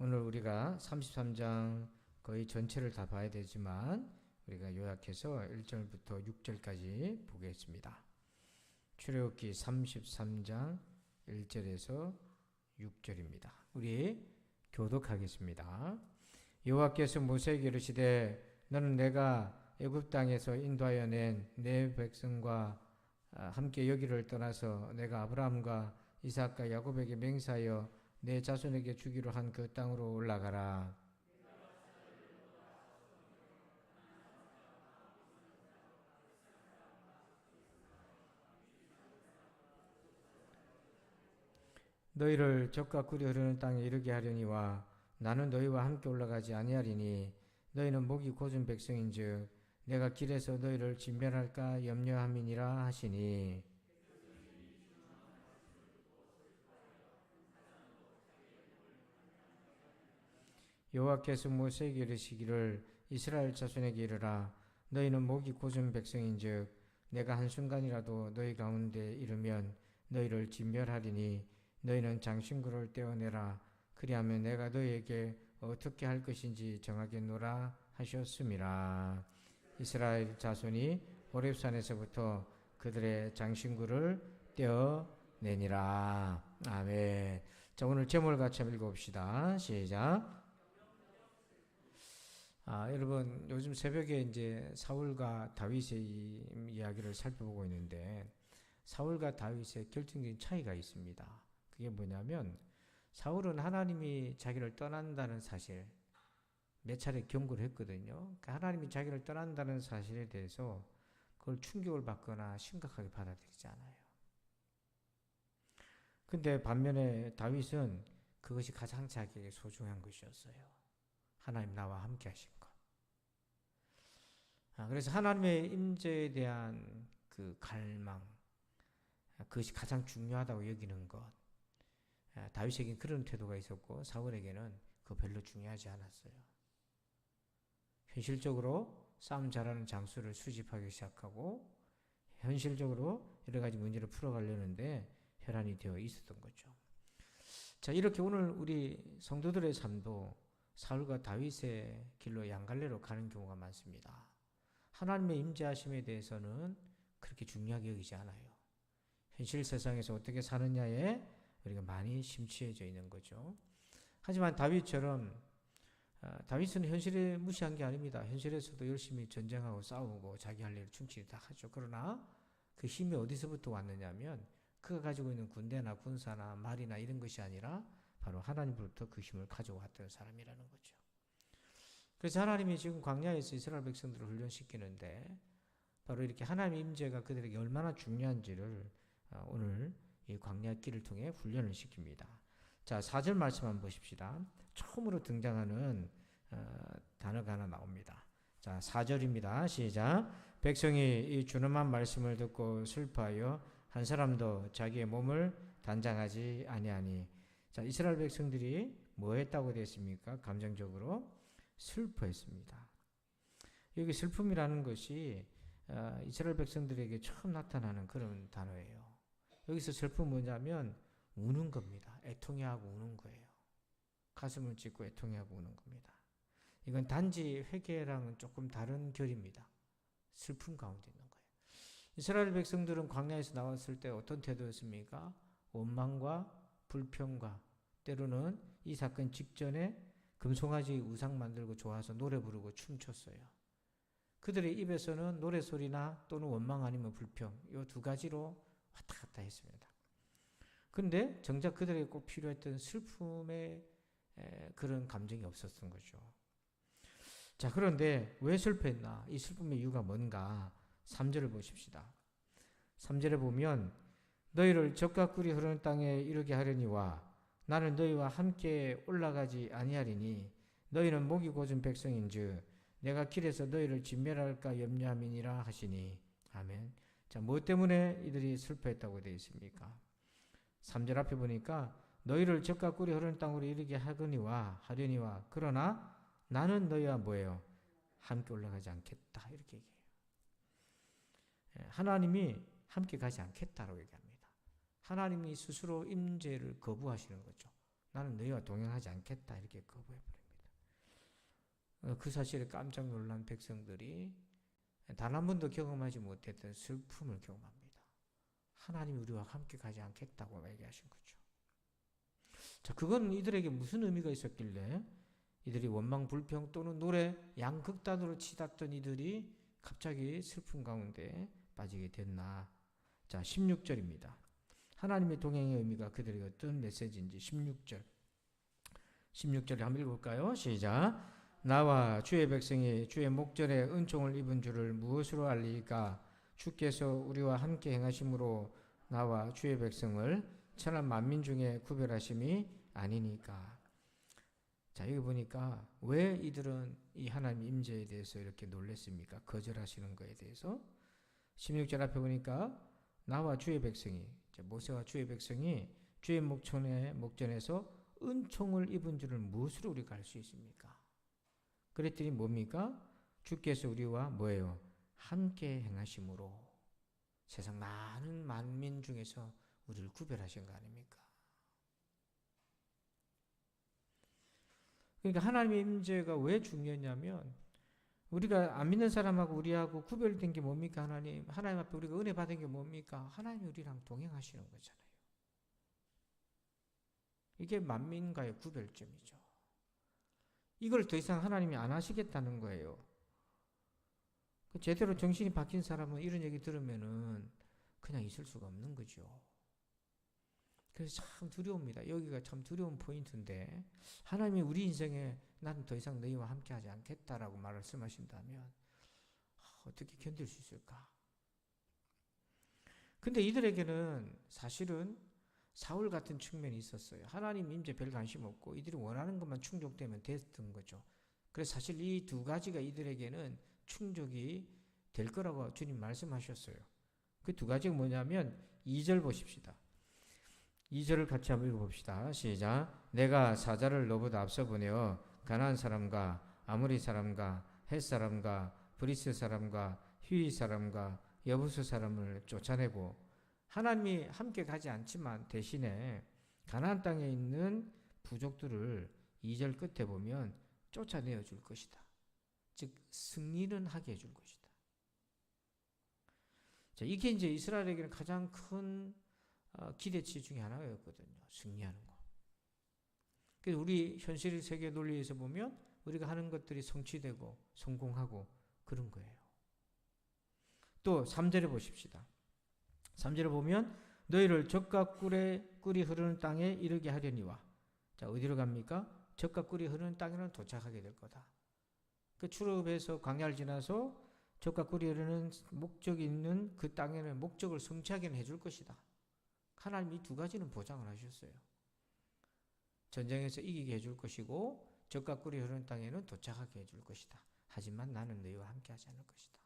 오늘 우리가 33장 거의 전체를 다 봐야 되지만 우리가 요약해서 1절부터 6절까지 보겠습니다. 출애굽기 33장 1절에서 6절입니다. 우리 교독하겠습니다. 여호와께서 모세에게 이르시되 너는 내가 애굽 땅에서 인도하여 낸 내 백성과 함께 여기를 떠나서 내가 아브라함과 이삭과 야곱에게 맹세하여 내 자손에게 주기로 한 그 땅으로 올라가라. 너희를 적과 꿀이 흐르는 땅에 이르게 하려니와 나는 너희와 함께 올라가지 아니하리니 너희는 목이 고준 백성인즉 내가 길에서 너희를 진멸할까 염려함이니라 하시니 여호와께서 모세에게 이르시기를 이스라엘 자손에게 이르라 너희는 목이 고준 백성인즉 내가 한순간이라도 너희 가운데 이르면 너희를 진멸하리니 너희는 장신구를 떼어내라 그리하면 내가 너희에게 어떻게 할 것인지 정하겠노라 하셨음이라. 이스라엘 자손이 호렙산에서부터 그들의 장신구를 떼어내니라. 아멘. 자, 오늘 제목을 같이 읽어봅시다. 시작. 여러분 요즘 새벽에 이제 사울과 다윗의 이야기를 살펴보고 있는데 사울과 다윗의 결정적인 차이가 있습니다. 그게 뭐냐면 사울은 하나님이 자기를 떠난다는 사실 몇 차례 경고를 했거든요. 그러니까 하나님이 자기를 떠난다는 사실에 대해서 그걸 충격을 받거나 심각하게 받아들이지 않아요. 근데 반면에 다윗은 그것이 가장 자기에게 소중한 것이었어요. 하나님 나와 함께 하신 것. 그래서 하나님의 임재에 대한 그 갈망, 그것이 가장 중요하다고 여기는 것. 다윗에게는 그런 태도가 있었고 사울에게는 그거 별로 중요하지 않았어요. 현실적으로 싸움 잘하는 장수를 수집하기 시작하고 현실적으로 여러 가지 문제를 풀어가려는데 혈안이 되어 있었던 거죠. 자, 이렇게 오늘 우리 성도들의 삶도 사울과 다윗의 길로 양갈래로 가는 경우가 많습니다. 하나님의 임재하심에 대해서는 그렇게 중요하게 여기지 않아요. 현실 세상에서 어떻게 사느냐에 우리가 많이 심취해져 있는 거죠. 하지만 다윗처럼 다윗은 현실에 무시한 게 아닙니다. 현실에서도 열심히 전쟁하고 싸우고 자기 할 일을 충실히 다 하죠. 그러나 그 힘이 어디서부터 왔느냐면 그가 가지고 있는 군대나 군사나 말이나 이런 것이 아니라 바로 하나님으로부터 그 힘을 가져왔던 사람이라는 거죠. 그래서 하나님이 지금 광야에서 이스라엘 백성들을 훈련시키는데 바로 이렇게 하나님의 임재가 그들에게 얼마나 중요한지를 오늘 이 광야길을 통해 훈련을 시킵니다. 자, 4절 말씀 한번 보십시다. 처음으로 등장하는 단어가 하나 나옵니다. 자, 4절입니다. 시작. 백성이 이 준엄한 말씀을 듣고 슬퍼하여 한 사람도 자기의 몸을 단장하지 아니하니. 자, 이스라엘 백성들이 뭐 했다고 되어 있습니까? 감정적으로 슬퍼했습니다. 여기 슬픔이라는 것이 이스라엘 백성들에게 처음 나타나는 그런 단어예요. 여기서 슬픔은 뭐냐면 우는 겁니다. 애통해하고 우는 거예요. 가슴을 찢고 애통해하고 우는 겁니다. 이건 단지 회개랑은 조금 다른 결입니다. 슬픔 가운데 있는 거예요. 이스라엘 백성들은 광야에서 나왔을 때 어떤 태도였습니까? 원망과 불평과 때로는 이 사건 직전에 금송아지 우상 만들고 좋아서 노래 부르고 춤췄어요. 그들의 입에서는 노래소리나 또는 원망 아니면 불평 이 두 가지로 왔다 갔다 했습니다. 근데 정작 그들에게 꼭 필요했던 슬픔의 그런 감정이 없었던 거죠. 자, 그런데 왜 슬퍼했나? 이 슬픔의 이유가 뭔가? 3절을 보십시다. 3절에 보면 너희를 적과 꿀이 흐르는 땅에 이르게 하려니와 나는 너희와 함께 올라가지 아니하리니 너희는 목이 고준 백성인즉 내가 길에서 너희를 진멸할까 염려함이니라 하시니. 아멘. 자, 무엇 때문에 이들이 슬퍼했다고 되어 있습니까? 3절 앞에 보니까 너희를 적과 꿀이 흐르는 땅으로 이르게 하려니와 그러나 나는 너희와 뭐예요? 함께 올라가지 않겠다 이렇게 얘기해요. 하나님이 함께 가지 않겠다라고 얘기합니다. 하나님이 스스로 임재를 거부하시는 거죠. 나는 너희와 동행하지 않겠다. 이렇게 거부해버립니다. 그 사실에 깜짝 놀란 백성들이 단 한 번도 경험하지 못했던 슬픔을 경험합니다. 하나님이 우리와 함께 가지 않겠다고 얘기하신 거죠. 자, 그건 이들에게 무슨 의미가 있었길래 이들이 원망, 불평 또는 노래 양극단으로 치닫던 이들이 갑자기 슬픔 가운데 빠지게 됐나. 자, 16절입니다. 하나님의 동행의 의미가 그들에게 어떤 메시지인지 16절에 한번 읽어볼까요? 시작. 나와 주의 백성이 주의 목전에 은총을 입은 줄을 무엇으로 알리까? 주께서 우리와 함께 행하심으로 나와 주의 백성을 천한 만민 중에 구별하심이 아니니까. 자, 여기 보니까 왜 이들은 이 하나님 임재에 대해서 이렇게 놀랬습니까? 거절하시는 거에 대해서. 16절 앞에 보니까 나와 주의 백성이, 모세와 주의 백성이 주의 목전에서 은총을 입은 줄을 무엇으로 우리가 알 수 있습니까? 그랬더니 뭡니까? 주께서 우리와 뭐예요? 함께 행하심으로 세상 많은 만민 중에서 우리를 구별하신 거 아닙니까? 그러니까 하나님의 임재가 왜 중요하냐면 우리가 안 믿는 사람하고 우리하고 구별된 게 뭡니까? 하나님 앞에 우리가 은혜 받은 게 뭡니까? 하나님이 우리랑 동행하시는 거잖아요. 이게 만민과의 구별점이죠. 이걸 더 이상 하나님이 안 하시겠다는 거예요. 제대로 정신이 박힌 사람은 이런 얘기 들으면은 그냥 있을 수가 없는 거죠. 그래서 참 두려웁니다. 여기가 참 두려운 포인트인데 하나님이 우리 인생에 나는 더 이상 너희와 함께하지 않겠다라고 말씀하신다면 어떻게 견딜 수 있을까? 근데 이들에게는 사실은 사울 같은 측면이 있었어요. 하나님 임재 별 관심 없고 이들이 원하는 것만 충족되면 됐던 거죠. 그래서 사실 이 두 가지가 이들에게는 충족이 될 거라고 주님 말씀하셨어요. 그 두 가지가 뭐냐면 2절 보십시다. 2절을 같이 한번 읽어봅시다. 시작. 내가 사자를 너보다 앞서 보내어 가나안 사람과 아모리 사람과 헷 사람과 브리스 사람과 휘 사람과 여부스 사람을 쫓아내고 하나님이 함께 가지 않지만 대신에 가나안 땅에 있는 부족들을 2절 끝에 보면 쫓아내어 줄 것이다. 즉 승리는 하게 해줄 것이다. 자, 이게 이제 이스라엘에게는 가장 큰 기대치 중에 하나였거든요. 승리하는 거. 그래서 우리 현실 세계 논리에서 보면 우리가 하는 것들이 성취되고 성공하고 그런 거예요. 또 3절에 보십시다. 3절에 보면 너희를 젖과 꿀이 흐르는 땅에 이르게 하려니와. 자, 어디로 갑니까? 젖과 꿀이 흐르는 땅에는 도착하게 될 거다. 그 출애굽에서 광야를 지나서 젖과 꿀이 흐르는 목적이 있는 그 땅에는 목적을 성취하게 해줄 것이다. 하나님이 이 두 가지는 보장을 하셨어요. 전쟁에서 이기게 해줄 것이고 젖과 꿀이 흐르는 땅에는 도착하게 해줄 것이다. 하지만 나는 너희와 함께 하지 않을 것이다.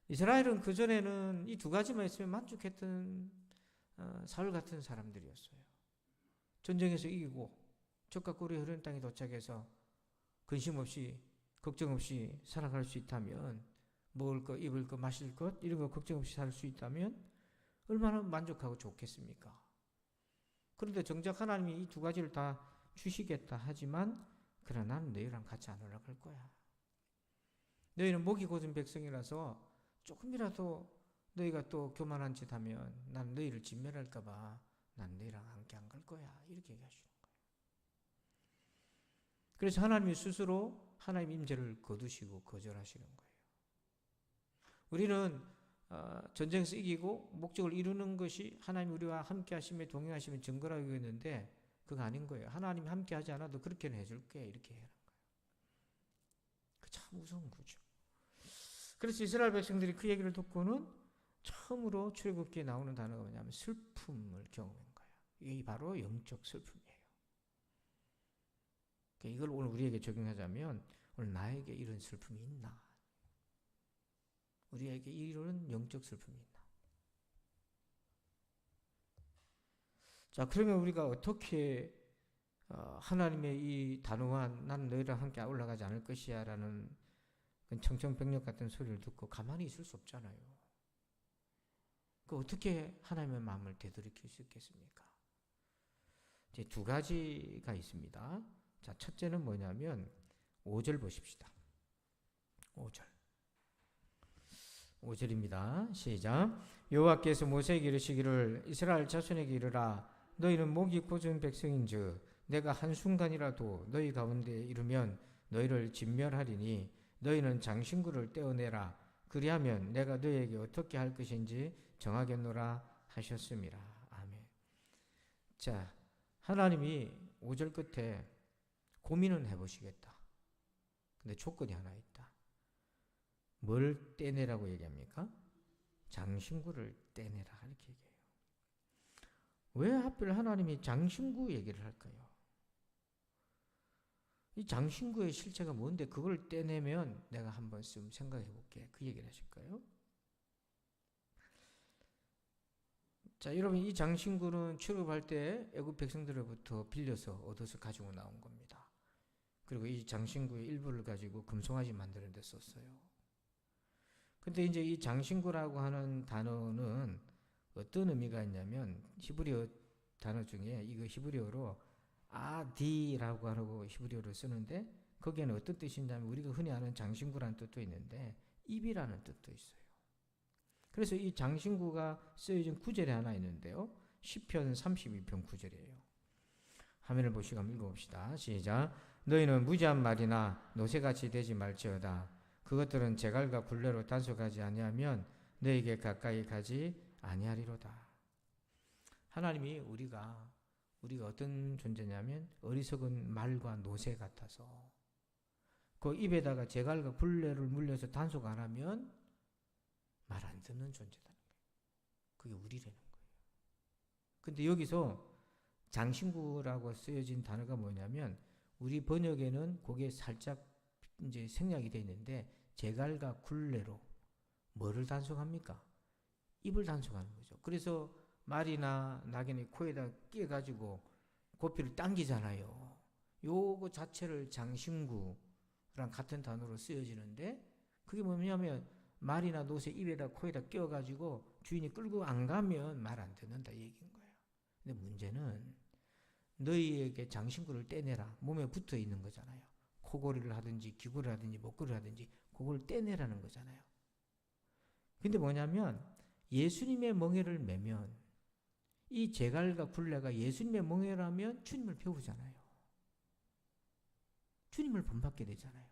이스라엘은 그전에는 이 두 가지만 있으면 만족했던 사울 같은 사람들이었어요. 전쟁에서 이기고 젖과 꿀이 흐르는 땅에 도착해서 근심 없이 걱정 없이 살아갈 수 있다면 먹을 것, 입을 것, 마실 것 이런 거 걱정 없이 살 수 있다면 얼마나 만족하고 좋겠습니까? 그런데 정작 하나님이 이 두 가지를 다 주시겠다 하지만 그러나 나는 너희랑 같이 안 올라갈 거야. 너희는 목이 곧은 백성이라서 조금이라도 너희가 또 교만한 짓 하면 난 너희를 진멸할까 봐 난 너희랑 함께 안 갈 거야. 이렇게 얘기하시는 거예요. 그래서 하나님이 스스로 하나님 임재를 거두시고 거절하시는 거예요. 우리는 전쟁에서 이기고 목적을 이루는 것이 하나님 우리와 함께 하시며 동행하시며 증거라고 했는데 그거 아닌 거예요. 하나님 함께 하지 않아도 그렇게는 해줄게 이렇게 해라는 거예요. 그 참 무서운 거죠. 그래서 이스라엘 백성들이 그 얘기를 듣고는 처음으로 출애굽기에 나오는 단어가 뭐냐면 슬픔을 경험한 거예요. 이게 바로 영적 슬픔이에요. 이걸 오늘 우리에게 적용하자면 오늘 나에게 이런 슬픔이 있나? 우리에게 이런 영적 슬픔이 있나? 자, 그러면 우리가 어떻게 하나님의 이 단호한 나는 너희랑 함께 올라가지 않을 것이야 라는 청천벽력 같은 소리를 듣고 가만히 있을 수 없잖아요. 그 어떻게 하나님의 마음을 되돌이킬 수 있겠습니까? 이제 두 가지가 있습니다. 자, 첫째는 뭐냐면 5절 보십시다. 5절. 5절입니다. 시작. 여호와께서 모세에게 이르시기를 이스라엘 자손에게 이르라 너희는 목이 고준 백성인즉 내가 한순간이라도 너희 가운데 이르면 너희를 진멸하리니 너희는 장신구를 떼어내라 그리하면 내가 너희에게 어떻게 할 것인지 정하겠노라 하셨습니다. 아멘. 자, 하나님이 5절 끝에 고민은 해보시겠다. 근데 조건이 하나 있다. 뭘 떼내라고 얘기합니까? 장신구를 떼내라 이렇게 얘기해요. 왜 하필 하나님이 장신구 얘기를 할까요? 이 장신구의 실체가 뭔데 그걸 떼내면 내가 한번 좀 생각해 볼게. 그 얘기를 하실까요? 자, 여러분 이 장신구는 출애굽할 때 애굽 백성들로부터 빌려서 얻어서 가지고 나온 겁니다. 그리고 이 장신구의 일부를 가지고 금송아지 만드는 데 썼어요. 근데 이제 이 장신구라고 하는 단어는 어떤 의미가 있냐면 히브리어 단어 중에 이거 히브리어로 아디라고 하고 히브리어로 쓰는데 거기에는 어떤 뜻이 있냐면 우리가 흔히 아는 장신구라는 뜻도 있는데 입이라는 뜻도 있어요. 그래서 이 장신구가 쓰여진 구절이 하나 있는데요. 시편 32편 9절이에요. 화면을 보시고 한번 읽어봅시다. 시작. 너희는 무지한 말이나 노새같이 되지 말지어다. 그것들은 제갈과 굴레로 단속하지 아니하면 너에게 가까이 가지 아니하리로다. 하나님이 우리가 어떤 존재냐면 어리석은 말과 노새 같아서 그 입에다가 제갈과 굴레를 물려서 단속 안 하면 말 안 듣는 존재다는 거예요. 그게 우리라는 거예요. 근데 여기서 장신구라고 쓰여진 단어가 뭐냐면 우리 번역에는 그게 살짝 이제 생략이 되어 있는데 제갈과 굴레로 뭐를 단속합니까? 입을 단속하는 거죠. 그래서 말이나 낙엽이 코에다 끼어가지고 고삐를 당기잖아요. 요거 자체를 장신구랑 같은 단어로 쓰여지는데 그게 뭐냐면 말이나 노새 입에다 코에다 끼어가지고 주인이 끌고 안 가면 말 안 듣는다 얘기인 거예요. 근데 문제는 너희에게 장신구를 떼내라. 몸에 붙어 있는 거잖아요. 코골이를 하든지 귀골이를 하든지 목골이를 하든지 그걸 떼내라는 거잖아요. 근데 뭐냐면 예수님의 멍에를 매면 이 제갈과 굴레가 예수님의 멍에라면 주님을 배우잖아요. 주님을 본받게 되잖아요.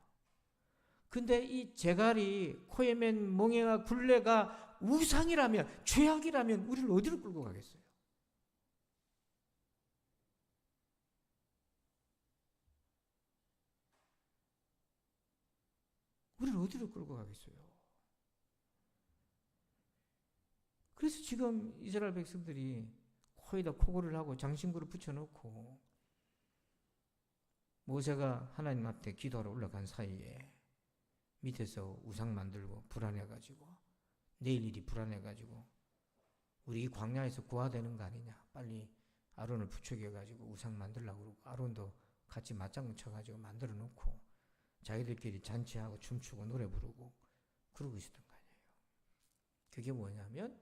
근데 이 제갈이 코에 맨 멍에와 굴레가 우상이라면 죄악이라면 우리를 어디로 끌고 가겠어요? 우리를 어디로 끌고 가겠어요? 그래서 지금 이스라엘 백성들이 코에다 코골이를 하고 장신구를 붙여놓고 모세가 하나님 앞에 기도하러 올라간 사이에 밑에서 우상 만들고 불안해가지고 내일 일이 불안해가지고 우리 이 광야에서 구하되는 거 아니냐 빨리 아론을 부추겨가지고 우상 만들려고 그러고 아론도 같이 맞장구 쳐가지고 만들어 놓고 자기들끼리 잔치하고 춤추고 노래 부르고 그러고 있었던 거 아니에요. 그게 뭐냐면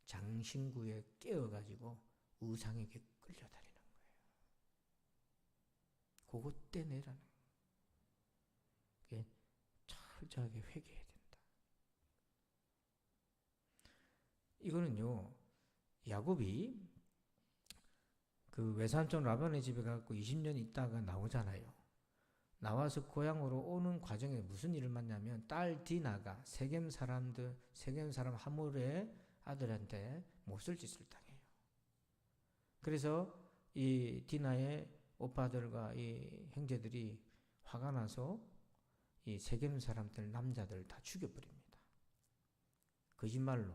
장신구에 깨어가지고 우상에게 끌려다니는 거예요. 그거 떼내라는 거예요. 철저하게 회개해야 된다. 이거는요, 야곱이 그 외삼촌 라반의 집에 가고 20년 있다가 나오잖아요. 나와서 고향으로 오는 과정에 무슨 일을 만나면 딸 디나가 세겜 사람 하몰의 아들한테 못쓸 짓을 당해요. 그래서 이 디나의 오빠들과 이 형제들이 화가 나서 이 세겜 사람들 남자들 다 죽여버립니다. 거짓말로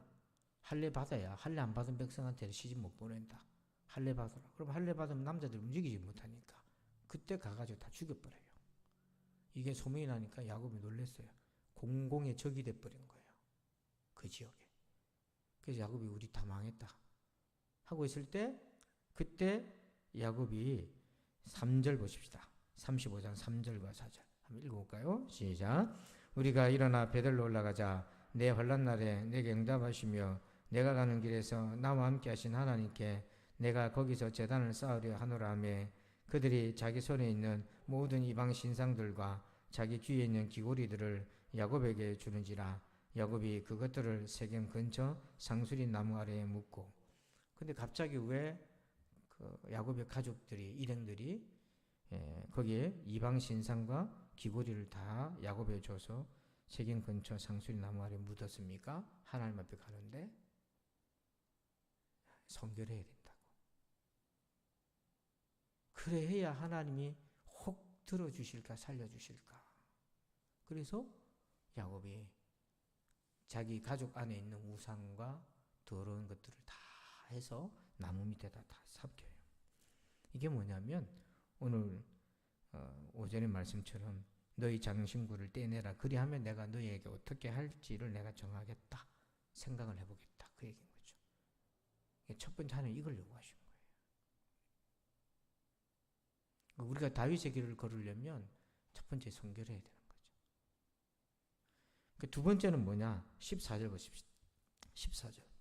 할례 받아야 할례 안 받은 백성한테는 시집 못 보낸다. 할례 받아라. 그럼 할례 받으면 남자들 움직이지 못하니까 그때 가가지고 다 죽여버려요. 이게 소문이 나니까 야곱이 놀랐어요. 공공의 적이 돼버린 거예요. 그 지역에. 그래서 야곱이 우리 다 망했다 하고 있을 때 그때 야곱이 3절 보십시다. 35장 3절과 4절 한번 읽어볼까요? 시작. 우리가 일어나 베들로 올라가자. 내 환난 날에 내게 응답하시며 내가 가는 길에서 나와 함께 하신 하나님께 내가 거기서 제단을 쌓으려 하노라 하며 그들이 자기 손에 있는 모든 이방 신상들과 자기 귀에 있는 귀고리들을 야곱에게 주는지라. 야곱이 그것들을 세겜 근처 상수리 나무 아래에 묻고. 근데 갑자기 왜 그 야곱의 가족들이 일행들이 거기에 이방 신상과 귀고리를 다 야곱에 줘서 세겜 근처 상수리 나무 아래에 묻었습니까? 하나님 앞에 가는데 성결해야 된다고. 그래야 하나님이 혹 들어주실까 살려주실까. 그래서 야곱이 자기 가족 안에 있는 우상과 더러운 것들을 다 해서 나무 밑에다 다 삽겨요. 이게 뭐냐면 오늘 오전의 말씀처럼 너희 장신구를 떼내라. 그리하면 내가 너희에게 어떻게 할지를 내가 정하겠다. 생각을 해보겠다. 그 얘기인 거죠. 첫 번째 하나님 이걸 요구하신 거예요. 우리가 다윗의 길을 걸으려면 첫 번째 성결해야 되는 거죠. 두 번째는 뭐냐? 14절 보십시오. 14절.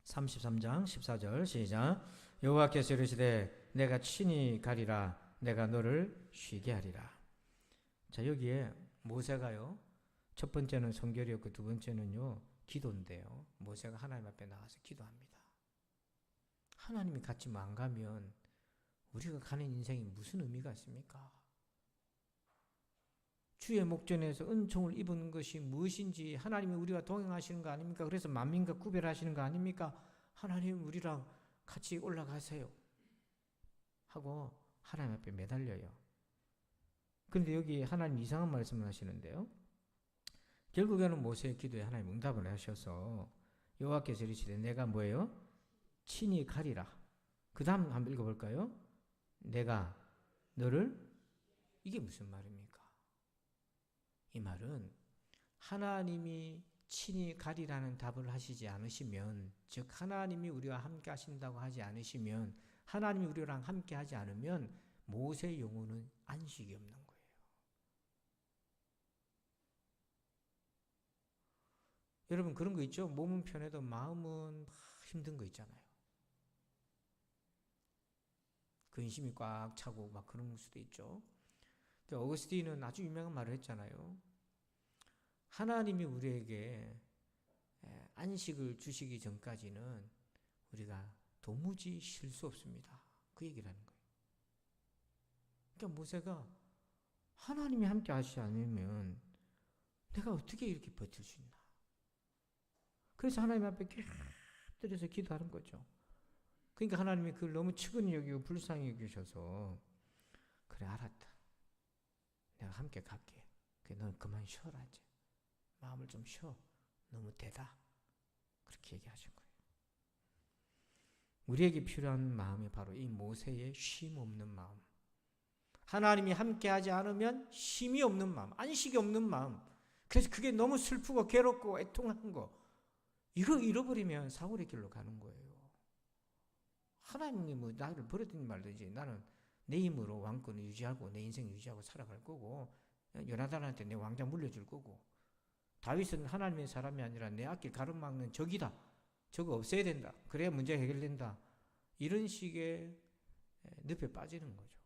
33장 14절 시작. 여호와께서 이르시되 내가 친히 가리라. 내가 너를 쉬게 하리라. 자, 여기에 모세가요. 첫 번째는 성결이었고 두 번째는요. 기도인데요. 모세가 하나님 앞에 나가서 기도합니다. 하나님이 같이 안 가면 우리가 가는 인생이 무슨 의미가 있습니까? 주의 목전에서 은총을 입은 것이 무엇인지 하나님이 우리와 동행하시는 거 아닙니까? 그래서 만민과 구별하시는 거 아닙니까? 하나님 우리랑 같이 올라가세요 하고 하나님 앞에 매달려요. 그런데 여기 하나님 이상한 말씀을 하시는데요. 결국에는 모세의 기도에 하나님 응답을 하셔서 여호와께서 이르시되 내가 뭐예요? 친히 가리라. 그 다음 한번 읽어볼까요? 내가 너를. 이게 무슨 말입니까? 이 말은 하나님이 친히 가리라는 답을 하시지 않으시면, 즉 하나님이 우리와 함께 하신다고 하지 않으시면, 하나님이 우리랑 함께 하지 않으면 모세의 영혼은 안식이 없는 거예요. 여러분 그런 거 있죠? 몸은 편해도 마음은 막 힘든 거 있잖아요. 근심이 꽉 차고 막 그런 수도 있죠. 어거스틴은 아주 유명한 말을 했잖아요. 하나님이 우리에게 안식을 주시기 전까지는 우리가 도무지 쉴 수 없습니다. 그 얘기를 하는 거예요. 그러니까 모세가 하나님이 함께 하시지 않으면 내가 어떻게 이렇게 버틸 수 있나. 그래서 하나님 앞에 엎드려서 기도하는 거죠. 그러니까 하나님이 그걸 너무 측은히 여기고 불쌍히 여기셔서 그래 알았다. 내가 함께 갈게. 그래 넌 그만 쉬어라 이제. 마음을 좀 쉬어. 너무 대다. 그렇게 얘기하신 거예요. 우리에게 필요한 마음이 바로 이 모세의 쉼 없는 마음. 하나님이 함께하지 않으면 쉼이 없는 마음, 안식이 없는 마음. 그래서 그게 너무 슬프고 괴롭고 애통한 거. 이거 잃어버리면 사울의 길로 가는 거예요. 하나님이 뭐 나를 버렸든지 말든지 나는 내 힘으로 왕권을 유지하고 내 인생 유지하고 살아갈 거고, 요나단한테 내 왕자 물려줄 거고, 다윗은 하나님의 사람이 아니라 내 앞길 가로막는 적이다. 저거 없애야 된다. 그래야 문제가 해결된다. 이런 식의 늪에 빠지는 거죠.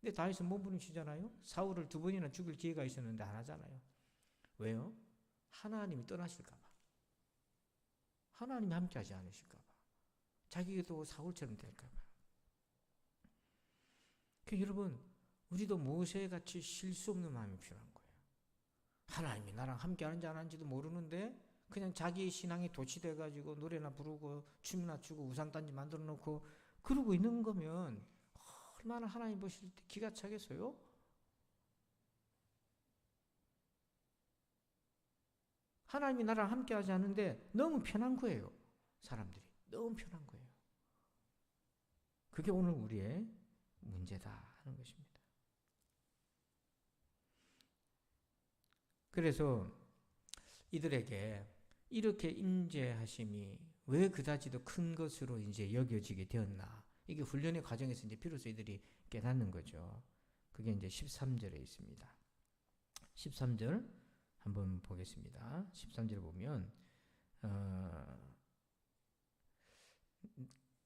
근데 다윗은 몸부림치잖아요. 사울을 2번이나 죽일 기회가 있었는데 안 하잖아요. 왜요? 하나님이 떠나실까 봐. 하나님이 함께하지 않으실까 봐. 자기도 사울처럼 될까 봐. 그러니까 여러분, 우리도 모세같이 쉴 수 없는 마음이 필요한 거예요. 하나님이 나랑 함께하는지 안 하는지도 모르는데 그냥 자기 신앙이 도취돼가지고 노래나 부르고 춤이나 추고 우상단지 만들어 놓고 그러고 있는 거면 얼마나 하나님 보실 때 기가 차겠어요? 하나님이 나랑 함께하지 않는데 너무 편한 거예요. 사람들이 너무 편한 거예요. 그게 오늘 우리의 문제다 하는 것입니다. 그래서 이들에게 이렇게 임재하심이 왜 그다지도 큰 것으로 이제 여겨지게 되었나. 이게 훈련의 과정에서 이제 비로소 이들이 깨닫는 거죠. 그게 이제 13절에 있습니다. 13절 한번 보겠습니다. 13절 보면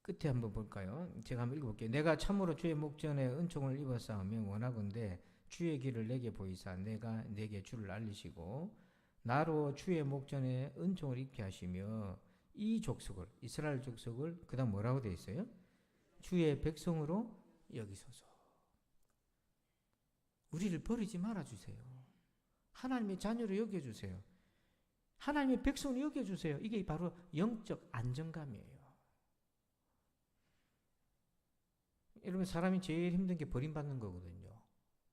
끝에 한번 볼까요? 제가 한번 읽어볼게요. 내가 참으로 주의 목전에 은총을 입었사오며 원하건대 주의 길을 내게 보이사 내가 내게 주를 알리시고 나로 주의 목전에 은총을 입게 하시며 이 족속을 이스라엘 족속을 그 다음 뭐라고 되어 있어요? 주의 백성으로 여기소서. 우리를 버리지 말아주세요. 하나님의 자녀로 여겨주세요. 하나님의 백성으로 여겨주세요. 이게 바로 영적 안정감이에요. 여러분 사람이 제일 힘든 게 버림받는 거거든요.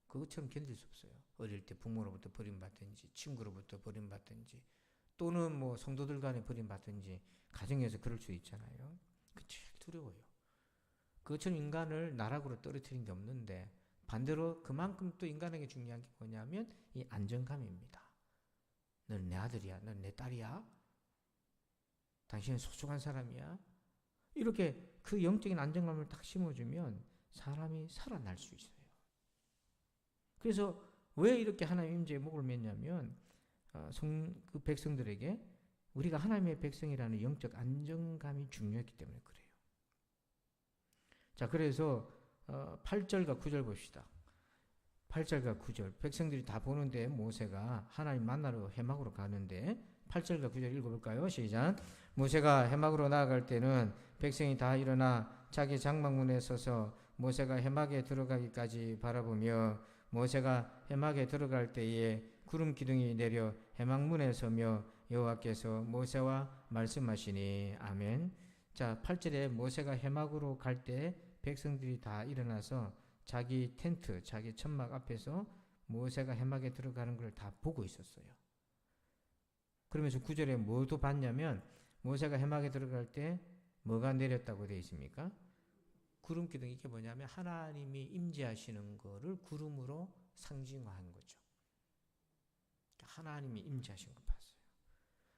그것처럼 견딜 수 없어요. 어릴 때 부모로부터 버림받든지 친구로부터 버림받든지 또는 뭐 성도들 간에 버림받든지 가정에서 그럴 수 있잖아요. 그게 제일 두려워요. 그것처럼 인간을 나락으로 떨어뜨린 게 없는데 반대로 그만큼 또 인간에게 중요한 게 뭐냐면 이 안정감입니다. 너는 내 아들이야. 너는 내 딸이야. 당신은 소중한 사람이야. 이렇게 그 영적인 안정감을 딱 심어주면 사람이 살아날 수 있어요. 그래서 왜 이렇게 하나님 임재의 목을 맸냐면 그 백성들에게 우리가 하나님의 백성이라는 영적 안정감이 중요했기 때문에 그래요. 자, 그래서 8절과 9절 봅시다. 8절과 9절 백성들이 다 보는데 모세가 하나님 만나러 해막으로 가는데 8절과 9절 읽어볼까요? 시작. 모세가 해막으로 나아갈 때는 백성이 다 일어나 자기 장막문에 서서 모세가 해막에 들어가기까지 바라보며 모세가 해막에 들어갈 때에 구름 기둥이 내려 해막문에 서며 여호와께서 모세와 말씀하시니 아멘. 자, 8절에 모세가 해막으로 갈 때 백성들이 다 일어나서 자기 텐트, 자기 천막 앞에서 모세가 해막에 들어가는 걸 다 보고 있었어요. 그러면서 9절에 뭐도 봤냐면 모세가 해막에 들어갈 때 뭐가 내렸다고 되어 있습니까? 구름 기둥. 이게 뭐냐면 하나님이 임재하시는 거를 구름으로 상징화한 거죠. 하나님이 임재하신 걸 봤어요.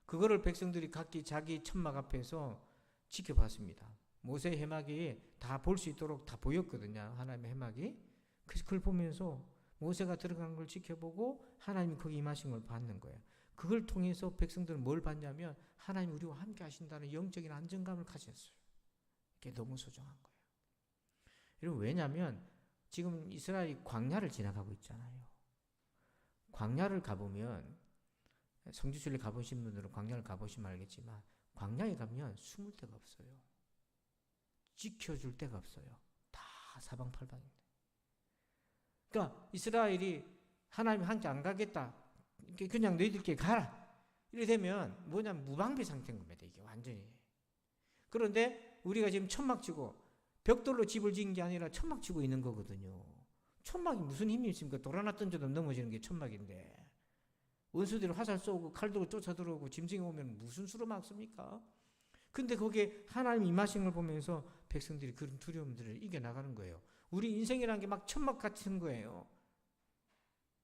그거를 백성들이 각기 자기 천막 앞에서 지켜봤습니다. 모세 해막이 다 볼 수 있도록 다 보였거든요. 하나님의 해막이. 그래서 그걸 보면서 모세가 들어간 걸 지켜보고 하나님이 거기 임하신 걸 봤는 거예요. 그걸 통해서 백성들은 뭘 봤냐면 하나님 우리와 함께 하신다는 영적인 안정감을 가졌어요. 그게 너무 소중한 거예요. 여러분 왜냐하면 지금 이스라엘이 광야를 지나가고 있잖아요. 광야를 가보면 성지순례 가보신 분들은 광야를 가보시면 알겠지만 광야에 가면 숨을 데가 없어요. 지켜줄 데가 없어요. 다 사방팔방인데. 그러니까 이스라엘이 하나님 함께 안 가겠다. 그냥 너희들끼리 가라. 이렇게 되면 뭐냐면 무방비 상태인 겁니다. 이게 완전히. 그런데 우리가 지금 천막 치고 벽돌로 집을 지은 게 아니라 천막 치고 있는 거거든요. 천막이 무슨 힘이 있습니까? 돌 하나 던져도 넘어지는 게 천막인데. 원수들이 화살 쏘고 칼 들고 쫓아 들어오고 짐승이 오면 무슨 수로 막습니까? 근데 거기에 하나님 임하신 걸 보면서 백성들이 그런 두려움들을 이겨나가는 거예요. 우리 인생이라는 게 막 천막 같은 거예요.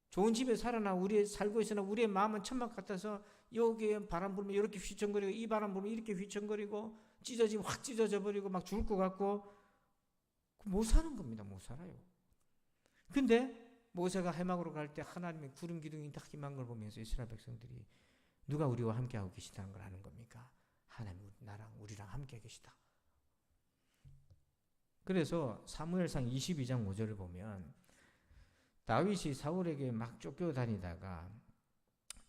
좋은 집에 살아나 우리 살고 있으나 우리의 마음은 천막 같아서 여기에 바람 불면 이렇게 휘청거리고 이 바람 불면 이렇게 휘청거리고 찢어지면 확 찢어져 버리고 막 죽을 것 같고 못 사는 겁니다. 못 살아요. 근데 모세가 해막으로 갈 때 하나님의 구름 기둥이 딱 임한 걸 보면서 이스라엘 백성들이 누가 우리와 함께하고 계시다는 걸 아는 겁니까? 하나님 나랑 우리랑 함께 계시다. 그래서 사무엘상 22장 5절을 보면 다윗이 사울에게 막 쫓겨다니다가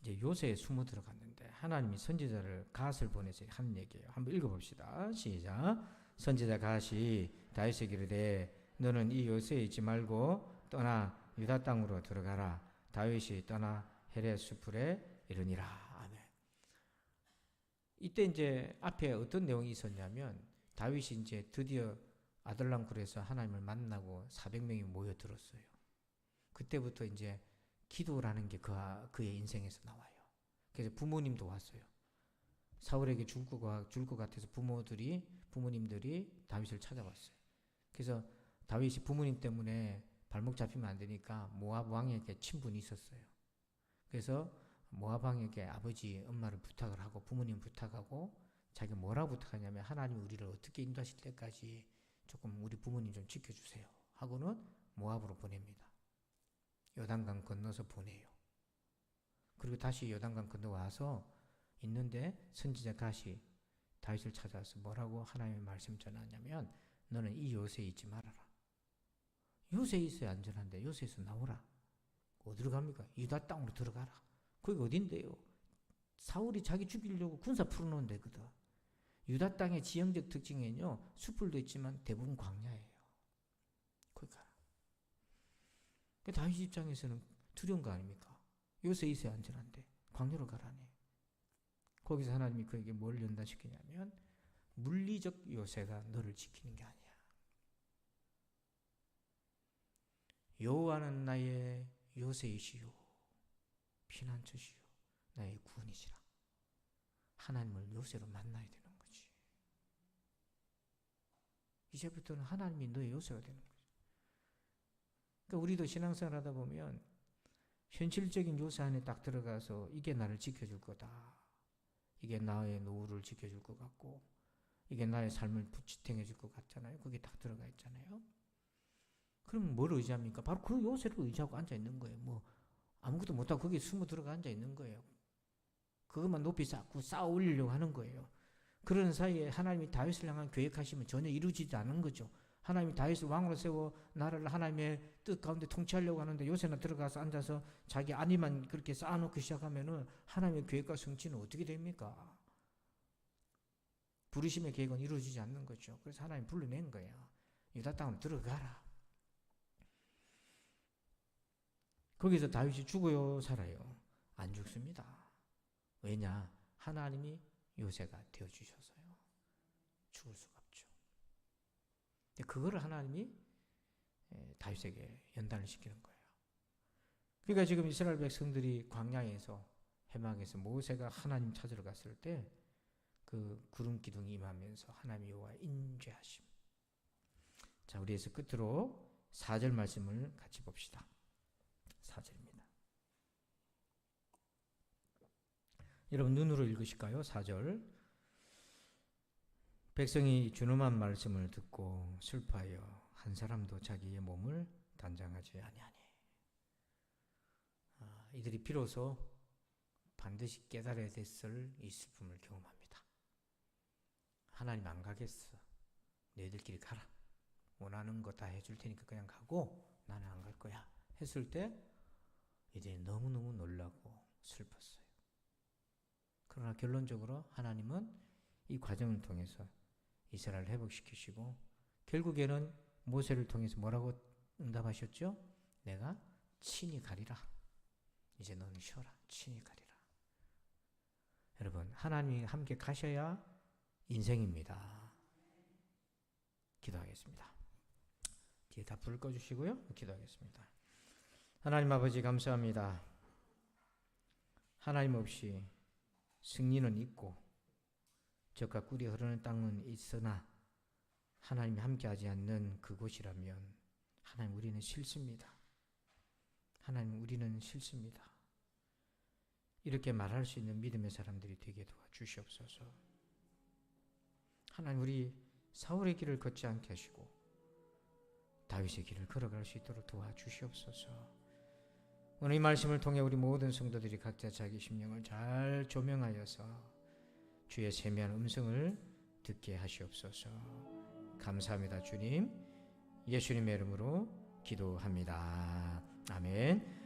이제 요새에 숨어 들어갔는데 하나님이 선지자를 갓을 보내서 한 얘기예요. 한번 읽어봅시다. 시작. 선지자 갓이 다윗에게 이르되 너는 이 요새에 있지 말고 떠나 유다 땅으로 들어가라. 다윗이 떠나 헤렛 수풀에 이르니라. 아멘. 이때 이제 앞에 어떤 내용이 있었냐면 다윗이 이제 드디어 아들람 굴에서 하나님을 만나고 400명이 모여들었어요. 그때부터 이제 기도라는 게 그의 인생에서 나와요. 그래서 부모님도 왔어요. 사울에게 죽을 것 같아서 부모님들이 다윗을 찾아왔어요. 그래서 다윗이 부모님 때문에 발목 잡히면 안 되니까 모압 왕에게 친분이 있었어요. 그래서 모압 왕에게 아버지, 엄마를 부탁을 하고 부모님 부탁하고 자기가 뭐라고 부탁하냐면 하나님 우리를 어떻게 인도하실 때까지 조금 우리 부모님 좀 지켜주세요 하고는 모압으로 보냅니다. 요단강 건너서 보내요. 그리고 다시 요단강 건너와서 있는데 선지자 갓이 다윗을 찾아서 뭐라고 하나님의 말씀 전하냐면 너는 이 요새에 있지 말아라. 요새에 있어야 안전한데 요새에서 나오라. 어디로 갑니까? 유다 땅으로 들어가라. 거기 어딘데요? 사울이 자기 죽이려고 군사 풀어놓은 데거든. 유다 땅의 지형적 특징은요, 숲을도 있지만 대부분 광야예요. 거기 가라. 다윗 입장에서는 두려운 거 아닙니까? 요새에 있어야 안전한데 광야로 가라네. 거기서 하나님이 그에게 뭘 연단시키냐면 물리적 요새가 너를 지키는 게 아니야. 여호와는 나의 요새이시요 피난처시요 나의 구원이시라. 하나님을 요새로 만나야 되는 거지. 이제부터는 하나님이 너의 요새가 되는 거지. 그러니까 우리도 신앙생활 하다 보면 현실적인 요새 안에 딱 들어가서 이게 나를 지켜줄 거다. 이게 나의 노후를 지켜줄 것 같고 이게 나의 삶을 지탱해줄 것 같잖아요. 그게 딱 들어가 있잖아요. 그럼 뭘 의지합니까? 바로 그 요새를 의지하고 앉아있는 거예요. 뭐 아무것도 못하고 거기에 숨어 들어가 앉아있는 거예요. 그것만 높이 쌓고 쌓아 올리려고 하는 거예요. 그런 사이에 하나님이 다윗을 향한 계획하시면 전혀 이루어지지 않은 거죠. 하나님이 다윗을 왕으로 세워 나라를 하나님의 뜻 가운데 통치하려고 하는데 요새나 들어가서 앉아서 자기 안위만 그렇게 쌓아놓기 시작하면은 하나님의 계획과 성취는 어떻게 됩니까? 부르심의 계획은 이루어지지 않는 거죠. 그래서 하나님 불러낸 거예요. 유다 땅으로 들어가라. 거기서 다윗이 죽어요, 살아요? 안 죽습니다. 왜냐? 하나님이 요새가 되어주셔서요. 죽을 수가 없죠. 그거를 하나님이 다윗에게 연단을 시키는 거예요. 그러니까 지금 이스라엘 백성들이 광야에서 해막에서 모세가 하나님 찾으러 갔을 때 그 구름 기둥이 임하면서 하나님 여호와의 인죄하심. 자, 우리에서 끝으로 4절 말씀을 같이 봅시다. 4절입니다. 여러분 눈으로 읽으실까요? 4절. 백성이 준엄한 말씀을 듣고 슬퍼하여 한 사람도 자기의 몸을 단장하지 아니하니. 이들이 비로소 반드시 깨달아야 됐을 이 슬픔을 경험합니다. 하나님 안 가겠어. 너희들끼리 가라. 원하는 거 다 해줄 테니까 그냥 가고 나는 안 갈 거야. 했을 때 이제 너무너무 놀라고 슬펐어요. 그러나 결론적으로 하나님은 이 과정을 통해서 이스라엘을 회복시키시고 결국에는 모세를 통해서 뭐라고 응답하셨죠? 내가 친히 가리라. 이제 너는 쉬어라. 친히 가리라. 여러분 하나님이 함께 가셔야 인생입니다. 기도하겠습니다. 뒤에 다 불 꺼주시고요. 기도하겠습니다. 하나님 아버지 감사합니다. 하나님 없이 승리는 있고 젖과 꿀이 흐르는 땅은 있으나 하나님이 함께하지 않는 그곳이라면 하나님 우리는 싫습니다. 하나님 우리는 싫습니다. 이렇게 말할 수 있는 믿음의 사람들이 되게 도와주시옵소서. 하나님 우리 사울의 길을 걷지 않게 하시고 다윗의 길을 걸어갈 수 있도록 도와주시옵소서. 오늘 이 말씀을 통해 우리 모든 성도들이 각자 자기 심령을 잘 조명하여서 주의 세미한 음성을 듣게 하시옵소서. 감사합니다 주님. 예수님의 이름으로 기도합니다. 아멘.